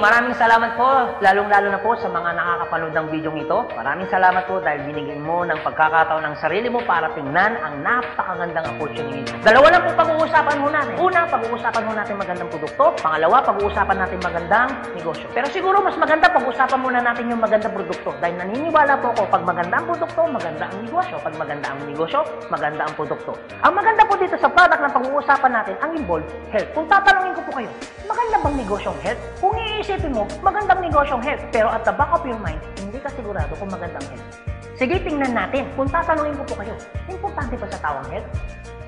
maraming salamat po, lalong-lalo na po sa mga nakakapanood ng video ito. Maraming salamat po dahil binigyan mo ng pagkakataon ng sarili mo para tingnan ang napakagandang opportunity. Dalawa lang po pag-uusapan mo natin. Una, pag-uusapan mo natin magandang produkto. Pangalawa, pag-uusapan natin magandang negosyo. Pero siguro mas maganda pag-uusapan muna natin yung magandang produkto. Dahil naniniwala po ako, pag maganda ang produkto, maganda ang negosyo. Pag maganda ang negosyo, maganda ang produkto. Ang maganda po dito sa product na pag-uusapan natin, ang involved health. Kung tatanungin ko po kayo, maganda bang negosyong health? Kung iisipin mo, magandang negosyong health. Pero at the back of your mind, hindi ka sigurado kung magandang health. Sige, tingnan natin. Kung tatanungin ko po kayo, importante ba sa tawang health?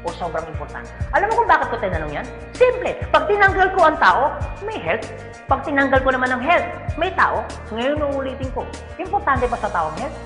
O sobrang importante? Alam mo kung bakit ko tinanong yan? Simple. Pag tinanggal ko ang tao, may health. Pag tinanggal ko naman ang health, may tao. Ngayon uulitin ko, importante ba sa tawang health?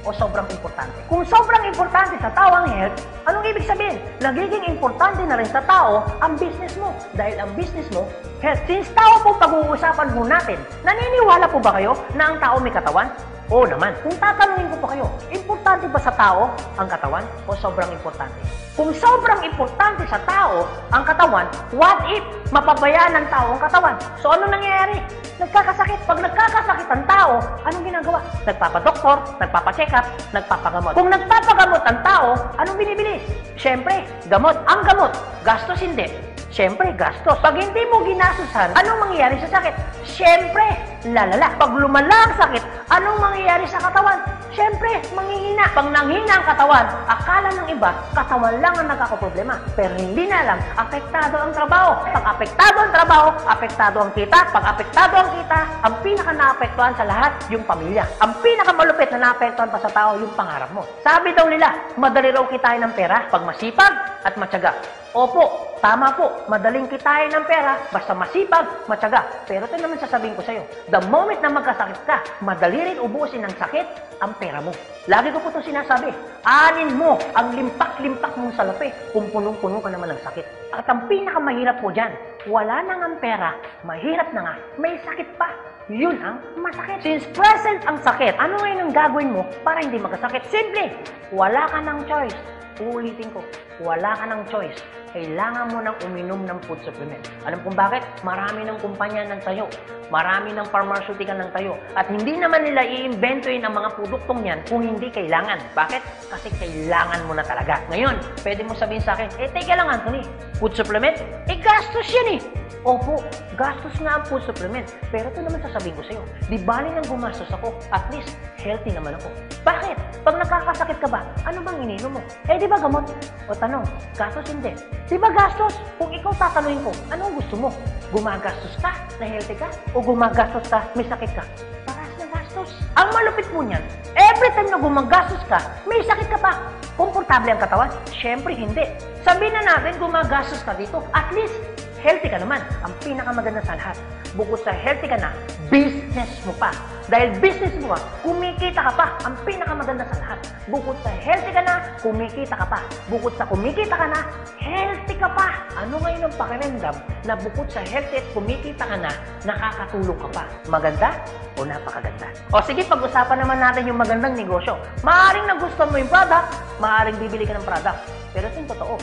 O sobrang importante? Kung sobrang importante sa tao ang health, anong ibig sabihin? Nagiging importante na rin sa tao ang business mo. Dahil ang business mo, health. Since tao po pag-uusapan mo natin, naniniwala po ba kayo na ang tao may katawan? Oo naman. Kung tatanungin ko po kayo, importante ba sa tao ang katawan o sobrang importante? Kung sobrang importante sa tao ang katawan, what if mapabayaan ng tao ang katawan? So ano nangyayari? Nagkakasakit. Pag nagkakasakit ang tao, anong ginagawa? Nagpapadoktor, nagpapacheck up, nagpapagamot. Kung nagpapagamot ang tao, anong binibili? Siyempre, gamot. Ang gamot, gastos hindi. Siyempre, gastos. Pag hindi mo ginasusan, anong mangyayari sa sakit? Siyempre, lalala. Pag lumala ang sakit, anong mangyayari sa katawan? Siyempre, manghihina. Pag nanghina ang katawan, akala ng iba, katawan lang ang nagkakaproblema. Pero hindi na alam, apektado ang trabaho. Pag apektado ang trabaho, apektado ang kita. Pag apektado ang kita, ang pinaka-naapektuhan sa lahat, yung pamilya. Ang pinaka-malupit na naapektuhan pa sa tao, yung pangarap mo. Sabi daw nila, madali raw kitain ng pera pag masipag at matyaga. Opo, tama po, madaling kitain ng pera, basta masipag, matyaga. Pero ito naman sasabihin ko sa'yo, the moment na magkasakit ka, madali rin ubusin ng sakit ang pera mo. Lagi ko po ito sinasabi, anin mo ang limpak-limpak mong salapi kung punong-puno ka naman ng sakit. At ang pinakamahirap po dyan, wala na nga ang pera, mahirap na nga, may sakit pa. Yun ang masakit. Since present ang sakit, ano ngayon ang gagawin mo para hindi magkasakit? Simple, wala ka ng choice. Uulitin ko, wala ka ng choice. Kailangan mo nang uminom ng food supplement. Alam kung bakit? Marami ng kumpanya ng tayo. Marami ng pharmaceutical ng tayo. At hindi naman nila i-inventoyin ang mga produktong yan kung hindi kailangan. Bakit? Kasi kailangan mo na talaga. Ngayon, pwede mo sabihin sa akin, teka lang Anthony, food supplement? Gastos yan eh. Opo, gastos nga ang food supplement. Pero ito naman sasabihin ko sa'yo, di bali nang gumastos ako, at least healthy naman ako. Bakit? Pag nakakasakit ka ba, ano bang ininom mo? Di ba gamot? O tanong, gastos hindi. Di ba gastos? Kung ikaw tatanungin ko, anong gusto mo? Gumagastos ka na healthy ka? O gumagastos ka, may sakit ka? Paras na gastos. Ang malupit mo niyan, every time na gumagastos ka, may sakit ka pa. Komportable ang katawan? Siyempre hindi. Sabihin na natin, gumagastos ka dito, at least healthy ka naman. Ang pinakamaganda sa lahat, bukod sa healthy ka na, business mo pa. Dahil business mo, kumikita ka pa. Ang pinakamaganda sa lahat, bukod sa healthy ka na, kumikita ka pa. Bukod sa kumikita ka na, healthy ka pa. Ano ngayon ang pakiramdam na bukod sa healthy at kumikita ka na, nakakatulong ka pa? Maganda o napakaganda? O sige, pag-usapan naman natin yung magandang negosyo. Maaaring nagustuhan mo yung product, maaaring bibili ka ng product. Pero ito yung totoo,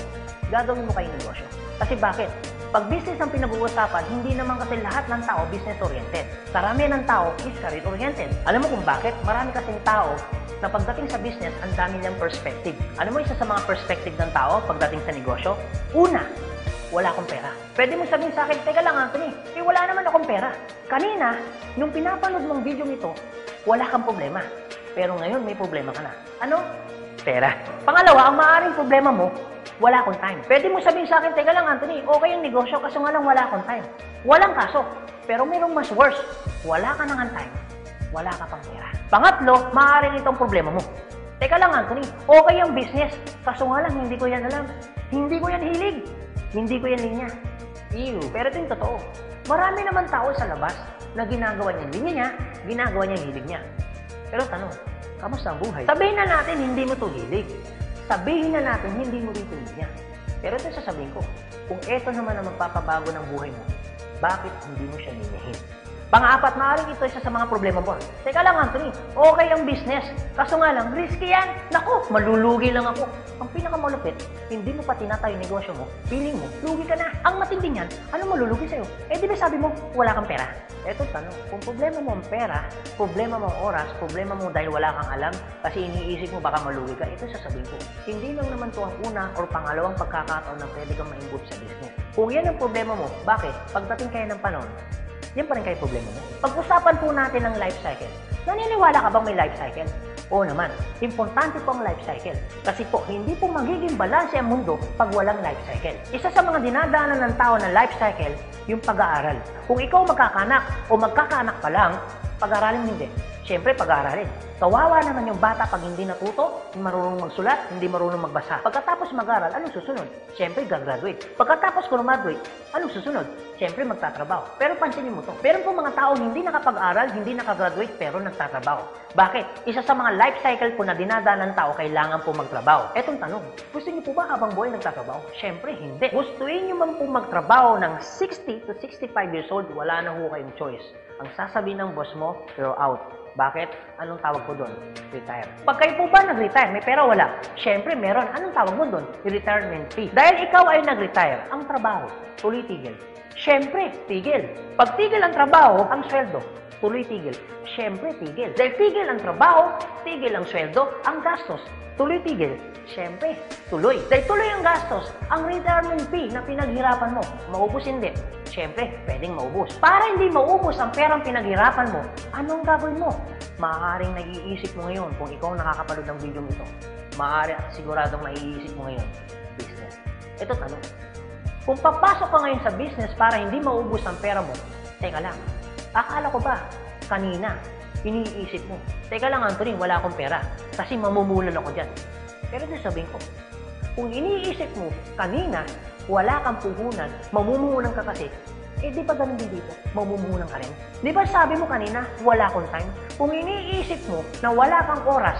gagawin mo kayong negosyo. Kasi bakit? Pag business ang pinag-uusapan, hindi naman kasi lahat ng tao business-oriented. Karamihan ng tao is career-oriented. Alam mo kung bakit? Marami kasing tao na pagdating sa business, ang dami niyang perspective. Alam mo isa sa mga perspective ng tao pagdating sa negosyo? Una, wala akong pera. Pwede mo sabihin sa akin, teka lang Anthony, wala naman akong pera. Kanina, nung pinapanood mong video nito, wala kang problema. Pero ngayon, may problema ka na. Ano? Pera. Pangalawa, ang maaaring problema mo, wala akong time. Pwede mo sabihin sa akin, teka lang Anthony, okay yung negosyo, kaso nga lang wala akong time. Walang kaso. Pero mayroong mas worse. Wala ka nang time. Wala ka pang pera. Pangatlo, maaaring itong problema mo. Teka lang Anthony, okay yung business, kaso nga lang hindi ko yan alam. Hindi ko yan hilig. Hindi ko yan linya. Ew. Pero ito yung totoo. Marami naman tao sa labas na ginagawa niya yung linya niya, ginagawa niya yung hilig niya. Pero tanong, kamusta ang buhay? Sabihin na natin hindi mo ito hilig. Sabihin na natin, hindi mo rin niya. Pero ito sasabihin ko, kung ito naman ang magpapabago ng buhay mo, bakit hindi mo siya ninyahin? Pang-apat, maaaring ito isa sa mga problema mo. Teka lang, Anthony, okay ang business. Kaso nga lang, risky yan. Naku, malulugi lang ako. Ang pinakamalupit, hindi mo pa tinatayo yung negosyo mo, feeling mo, lugi ka na. Ang matindi niyan, ano malulugi sa'yo? Eh di ba sabi mo, wala kang pera? Eto tanong, kung problema mo ang pera, problema mo ang oras, problema mo dahil wala kang alam, kasi iniisip mo baka malugi ka, ito sasabihin ko. Hindi lang naman to ang una or pangalawang pagkakataon na pwede kang ma-involve sa business. Kung yan ang problema mo, bakit? Pagdating kayo ng panahon, yan pa rin kayo problema mo. Pag-usapan po natin ang life cycle. Naniniwala ka bang may life cycle? Oo naman. Importante po ang life cycle. Kasi po, hindi po magiging balanse ang mundo pag walang life cycle. Isa sa mga dinadaanan ng tao na life cycle, yung pag-aaral. Kung ikaw magkakanak o magkakaanak pa lang, pag-aaralin hindi. Siyempre, pag-aaralin. Kawawa naman yung bata pag hindi natuto, hindi marunong magsulat, hindi marunong magbasa. Pagkatapos mag-aral, anong susunod? Siyempre, gagraduate. Pagkatapos graduate, anong susunod? Siyempre, magtatrabaho. Pero pansinin mo to. Meron po mga tao hindi nakapag-aral, hindi nakagraduate, pero nagtatrabaho. Bakit? Isa sa mga life cycle po na dinadaan ng tao, kailangan po magtrabaho. Etong tanong, gusto niyo po ba habang buhay nagtatrabaho? Siyempre, hindi. Gustuin niyo man po magtrabaho ng 60 to 65 years old, wala na ho kayong choice. Ang sasabihin ng boss mo, you're out. Bakit? Anong tawag ko doon? Retire. Pag kayo po ba nag-retire, may pera wala? Siyempre, meron. Anong tawag mo doon? Retirement fee. Dahil ikaw ay nag-retire, ang trabaho, tuloy-tigil. Siyempre, tigil. Pag tigil ang trabaho, ang sweldo, tuloy-tigil. Siyempre, tigil. Dahil tigil ang trabaho, tigil ang sweldo, ang gastos, tuloy-tigil. Siyempre, tuloy. Dahil tuloy ang gastos, ang retirement fee na pinaghirapan mo, maubos hindi. Siyempre, pwedeng maubos. Para hindi maubos ang perang pinaghirapan mo, anong gagawin mo? Maaaring nag-iisip mo ngayon kung ikaw nakakapanood ng video ito. Maaari at siguradong maiisip mo ngayon, business. Ito tanong. Kung papasok ka ngayon sa business para hindi maubos ang pera mo, teka lang, akala ko ba, kanina, iniisip mo, teka lang Anthony, wala akong pera kasi mamumulan ako dyan. Pero sabihin ko, kung iniisip mo, kanina, wala kang puhunan, mamumunan ka kasi, eh di ba ganun din dito? Mamumunan ka rin. Di ba sabi mo kanina, wala akong time? Kung iniisip mo na wala kang oras,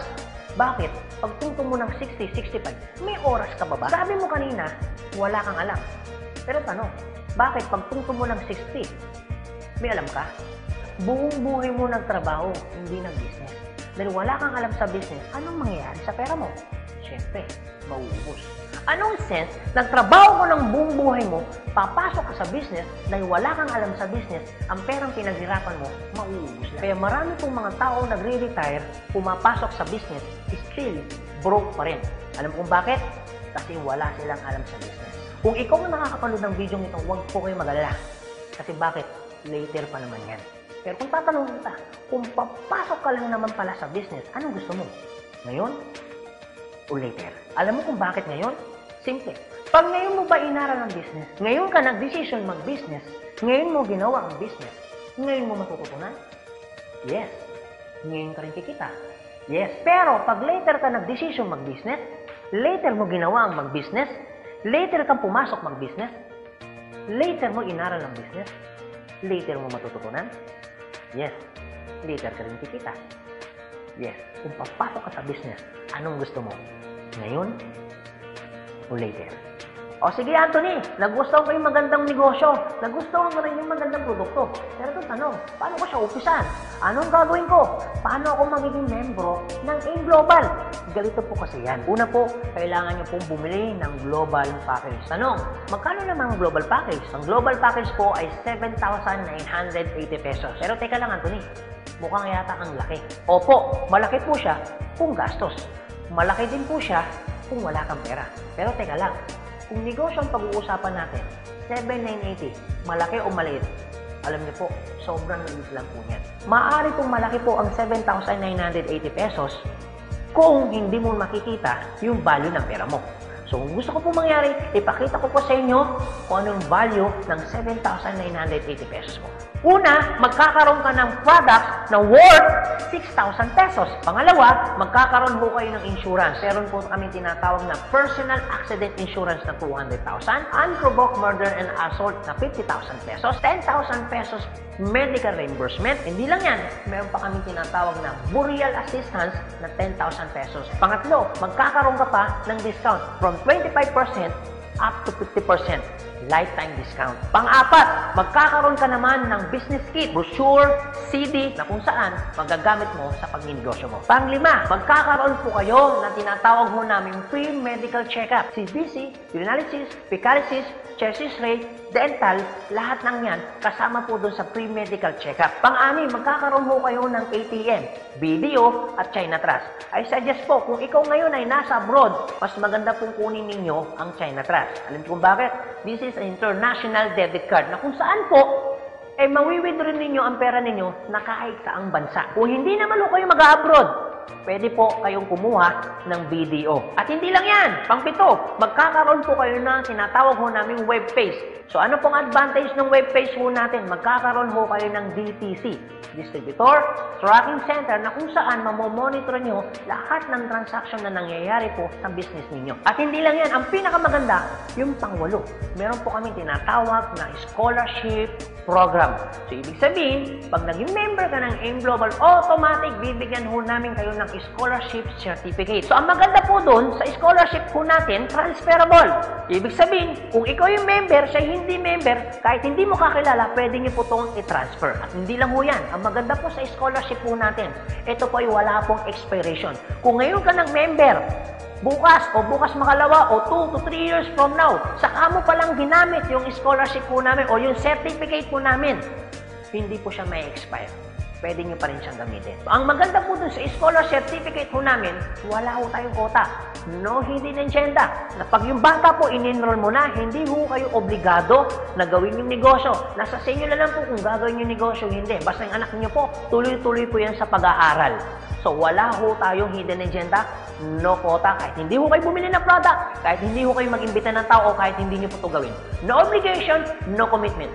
bakit? Pagtungtong mo ng 60, 65, may oras ka ba ba? Sabi mo kanina, wala kang alam. Pero tanong, bakit pagtungtong mo ng 60, may alam ka? Buong buhay mo nagtrabaho, hindi nag-business. Dahil wala kang alam sa business, anong mangyayari sa pera mo? Siyempre, mauubos. Anong sense, nagtrabaho mo ng buong buhay mo, papasok ka sa business, dahil wala kang alam sa business, ang perang pinaghirapan mo, mauubos lang. Kaya marami pong mga tao nagre-retire, pumapasok sa business, still broke pa rin. Alam kung bakit? Kasi wala silang alam sa business. Kung ikaw ang nakakapanood ng video ito, huwag po kayo mag-alala. Kasi bakit? Later pa naman yan. Pero kung tatanungin kita, kung papasok ka lang naman pala sa business, anong gusto mo? Ngayon o later? Alam mo kung bakit ngayon? Simple. Pag ngayon mo ba inaral ang business, ngayon ka nag-decision mag-business, ngayon mo ginawa ang business, ngayon mo matututunan? Yes. Ngayon ka rin kikita? Yes. Pero pag later ka nag-decision mag-business, later mo ginawa ang mag-business, later kang pumasok mag-business, later mo inaral ang business, later mo matututunan? Yes. Later ka rin kikita? Yes. Kung papasok ka sa business, anong gusto mo? Ngayon o later? O sige Anthony, nagustuhan ko yung magandang negosyo, nagustuhan ko rin yung magandang produkto. Pero ito tanong, paano ko siya umpisan? Anong gagawin ko? Paano ako magiging membro ng AIM Global? Ganito po kasi yan. Una po, kailangan nyo pong bumili ng global package. Tanong, magkano naman ang global package? Ang global package po ay 7,980 pesos. Pero teka lang Anthony, mukhang yata ang laki. Opo, malaki po siya kung gastos. Malaki din po siya kung wala kang pera. Pero teka lang, kung negosyo ang pag-uusapan natin, 7,980, malaki o maliit? Alam niyo po, sobrang liit lang po yan. Maaari pong malaki po ang 7,980 pesos kung hindi mo makikita yung value ng pera mo. So, kung gusto ko po mangyari, ipakita ko po sa inyo kung anong value ng 7,980 pesos mo. Una, magkakaroon ka ng product na worth 6,000 pesos. Pangalawa, magkakaroon po kayo ng insurance. Meron po kami tinatawag na personal accident insurance na 200,000, unprovoked murder and assault na 50,000 pesos, 10,000 pesos medical reimbursement. Hindi lang yan, meron pa kami tinatawag na burial assistance na 10,000 pesos. Pangatlo, magkakaroon ka pa ng discount from 25% up to 50%. lifetime discount. Pang-apat, magkakaroon ka naman ng business kit, brochure, CD na kung saan magagamit mo sa pagninegosyo mo. Pang-lima, magkakaroon po kayo na tinatawag mo namin free medical check-up. CBC, urinalysis, fecalysis, chest x-ray, dental, lahat ng yan kasama po doon sa free medical check-up. Pang-anim, magkakaroon po kayo ng ATM, BDO at China Trust. I suggest po, kung ikaw ngayon ay nasa abroad, mas maganda pong kunin ninyo ang China Trust. Alam niyo kung bakit? This is an international debit card na kung saan po, mawi-withdraw ninyo ang pera ninyo na kahit saang bansa. Kung hindi naman kayo mag-abroad, pwede po kayong kumuha ng BDO. At hindi lang yan, pang-pito, magkakaroon po kayo ng tinatawag ho naming web page. So ano pong advantage ng web page ho natin? Magkakaroon ho kayo ng DTC, Distributor Tracking Center, na kung saan mamomonitor nyo lahat ng transaction na nangyayari po sa business ninyo. At hindi lang yan, ang pinakamaganda, yung pang-walo. Meron po kami tinatawag na scholarship program. So ibig sabihin, pag naging member ka ng AIM Global, automatic bibigyan ho namin kayo ng scholarship certificate. So ang maganda po doon, sa scholarship po natin, transferable. Ibig sabihin, kung ikaw yung member, siya hindi member, kahit hindi mo kakilala, pwede niyo po itong i-transfer. At hindi lang ho yan. Ang maganda po sa scholarship po natin, ito po ay wala pong expiration. Kung ngayon ka ng member, bukas o bukas makalawa o 2 to 3 years from now, saka mo palang ginamit yung scholarship po namin o yung certificate po namin, hindi po siya may expire. Pwede nyo pa rin siyang gamitin. Ang maganda po dun sa scholar certificate po namin, wala ho tayong quota. No hidden agenda. Na pag yung bata po in-enroll mo na, hindi ho kayo obligado na gawin yung negosyo. Nasa sa inyo na lang po kung gagawin yung negosyo, hindi. Basta yung anak niyo po, tuloy-tuloy po yan sa pag-aaral. So wala ho tayong hidden agenda, no quota. Kahit hindi ho kayo bumili ng product, kahit hindi ho kayo mag-imbita ng tao, kahit hindi nyo po ito gawin. No obligation, no commitment.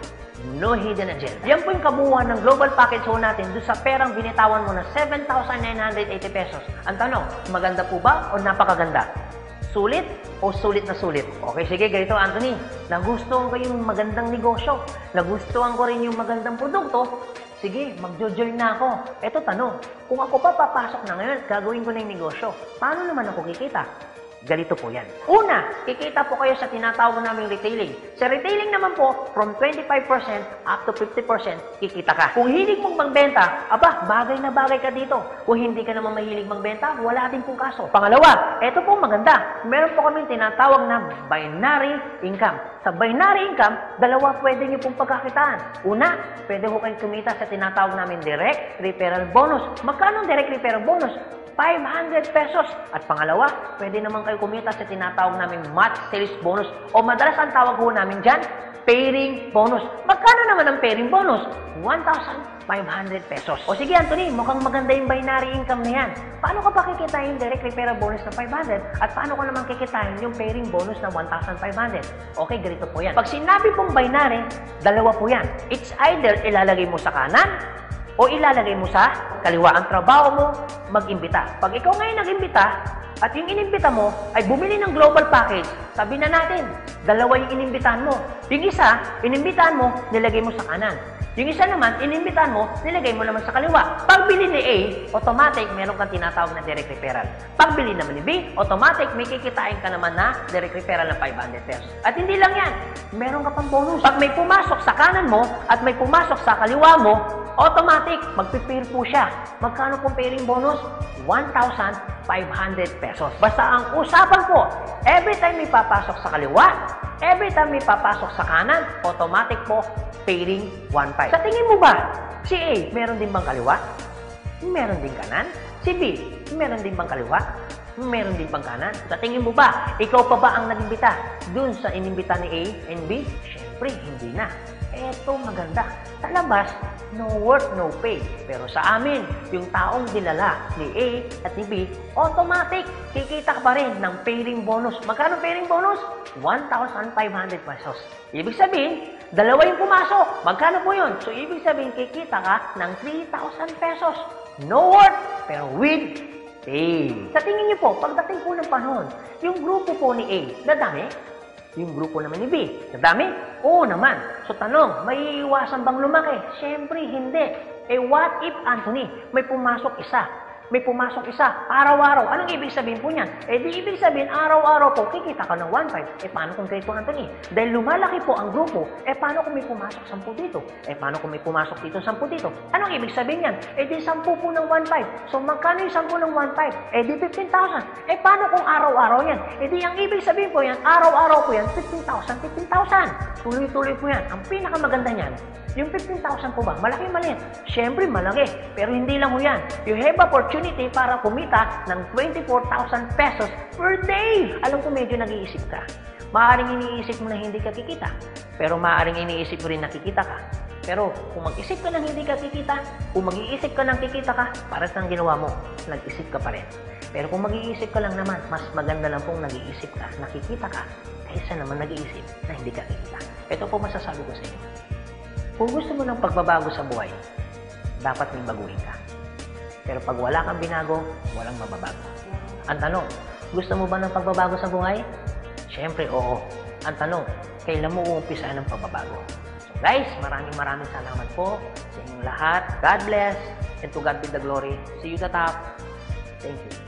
No hidden agenda. Yan po yung kabuuan ng global package ho natin doon sa perang binitawan mo na 7,980 pesos. Ang tanong, maganda po ba o napakaganda? Sulit o sulit na sulit? Okay, sige, ganito Anthony. Nagustuhan ko yung magandang negosyo. Nagustuhan ko rin yung magandang produkto. Sige, magjo-join na ako. Eto tanong, kung ako pa papasok na ngayon, gagawin ko na yung negosyo. Paano naman ako kikita? Ganito po yan. Una, kikita po kayo sa tinatawag naming retailing. Sa retailing naman po, from 25% up to 50%, kikita ka. Kung hilig mong magbenta, aba, bagay na bagay ka dito. Kung hindi ka naman mahilig magbenta, wala din pong kaso. Pangalawa, eto po maganda. Meron po kami tinatawag na binary income. Sa binary income, dalawa pwede nyo pong pagkakitaan. Una, pwede ko kayong kumita sa tinatawag namin direct referral bonus. Magkano ang direct referral bonus? 500 pesos. At pangalawa, pwede naman kayo kumita sa tinatawag namin match sales bonus o madalas ang tawag ho namin dyan, pairing bonus. Magkano naman ang pairing bonus? 1,500 pesos. O sige Anthony, mukhang maganda yung binary income na yan. Paano ka pa kikitain yung direct referral bonus na 500 at paano ka naman kikitain yung pairing bonus na 1,500? Okay, ganito po yan. Pag sinabi pong binary, dalawa po yan. It's either ilalagay mo sa kanan o ilalagay mo sa kaliwa. Ang trabaho mo, mag-imbita. Pag ikaw ngayon nag-imbita, at yung inimbita mo ay bumili ng global package, sabi na natin, dalawa yung inimbitahan mo. Yung isa, inimbitahan mo, nilagay mo sa kanan. Yung isa naman, inimbitahan mo, nilagay mo naman sa kaliwa. Pagbili ni A, automatic, meron kang tinatawag na direct referral. Pagbili naman ni B, automatic, may kikitain ka naman na direct referral ng 500 pesos. At hindi lang yan, meron ka pang bonus. Pag may pumasok sa kanan mo at may pumasok sa kaliwa mo, automatic, magpipair po siya. Magkano pong pairing bonus? 1,500 pesos. Basta ang usapan po, every time may papasok sa kaliwa, every time may papasok sa kanan, automatic po, pairing 1,500. Sa tingin mo ba, si A, meron din bang kaliwa? Meron din kanan? Si B, meron din bang kaliwa? Meron din bang kanan? Sa tingin mo ba, ikaw pa ba ang nag-imbita dun sa inimbita ni A and B? Siyempre, hindi na. Eto maganda. Sa labas, no work, no pay. Pero sa amin, yung taong dinala ni A at ni B, automatic, kikita ka pa rin ng pairing bonus. Magkano pairing bonus? 1,500 pesos. Ibig sabihin, dalawa yung pumasok. Magkano po yun? So, ibig sabihin, kikita ka ng 3,000 pesos. No work, pero with pay. Sa tingin niyo po, pagdating po ng panahon, yung grupo po ni A, dadami? Yung grupo naman ni B, nadami? Oo naman. So tanong, may iwasan bang lumaki? Siyempre, hindi. Eh what if, Anthony, may pumasok isa? may pumasok isa, araw-araw. Anong ibig sabihin po niyan? Eh di ibig sabihin, araw-araw po, kikita ka ng 1.5. Eh paano kung Kuya Anthony? Dahil lumalaki po ang grupo, eh paano kung may pumasok 10 dito? Eh paano kung may pumasok dito 10 dito? Anong ibig sabihin yan? Eh di 10 po ng 1.5. So magkano yung 10 ng 1.5? Eh di 15,000. Eh paano kung araw-araw yan? Eh di ang ibig sabihin po yan, araw-araw po yan, 15,000, 15,000. Tuloy-tuloy po yan. Ang pinakamaganda niyan, yung 15,000 po ba? Malaki maliit? Siyempre malaki. Pero hindi lang po yan. You have opportunity para kumita ng 24,000 pesos per day. Alam ko medyo nag-iisip ka. Maaaring iniisip mo na hindi ka kikita. Pero maaaring iniisip mo rin na kikita ka. Pero kung mag-isip ka ng hindi ka kikita, kung mag-iisip ka ng kikita ka, para saan ginawa mo? Nag-isip ka pa rin. Pero kung mag-iisip ka lang naman, mas maganda lang pong nag-iisip ka, nakikita ka, kaysa naman nag-iisip na hindi ka kikita. Ito po masasabi ko sa inyo. Kung gusto mo ng pagbabago sa buhay, dapat may baguhin ka. Pero pag wala kang binago, walang mababago. Ang tanong, gusto mo ba ng pagbabago sa buhay? Siyempre, oo. Ang tanong, kailan mo uumpisahan ng pagbabago? So guys, maraming salamat po sa inyong lahat. God bless, and to God be the glory. See you at the top. Thank you.